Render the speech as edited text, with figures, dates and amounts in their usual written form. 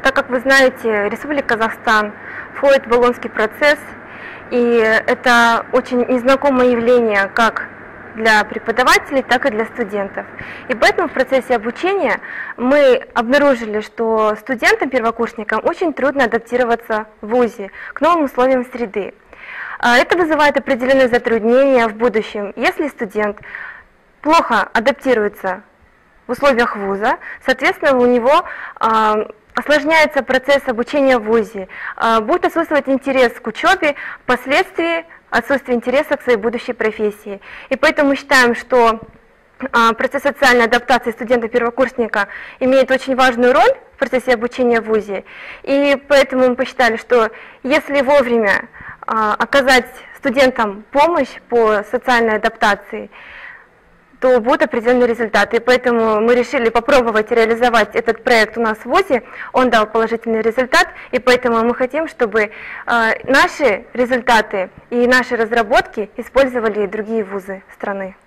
Так как вы знаете, Республика Казахстан входит в Болонский процесс, и это очень незнакомое явление как для преподавателей, так и для студентов. И поэтому в процессе обучения мы обнаружили, что студентам, первокурсникам очень трудно адаптироваться в ВУЗе к новым условиям среды. Это вызывает определенные затруднения в будущем. Если студент плохо адаптируется в условиях вуза, соответственно, у него осложняется процесс обучения в ВУЗе, будет отсутствовать интерес к учебе, впоследствии отсутствие интереса к своей будущей профессии. И поэтому мы считаем, что процесс социальной адаптации студента-первокурсника имеет очень важную роль в процессе обучения в ВУЗе. И поэтому мы посчитали, что если вовремя оказать студентам помощь по социальной адаптации, то будут определенные результаты. И поэтому мы решили попробовать реализовать этот проект у нас в ВУЗе. Он дал положительный результат, и поэтому мы хотим, чтобы наши результаты и наши разработки использовали и другие вузы страны.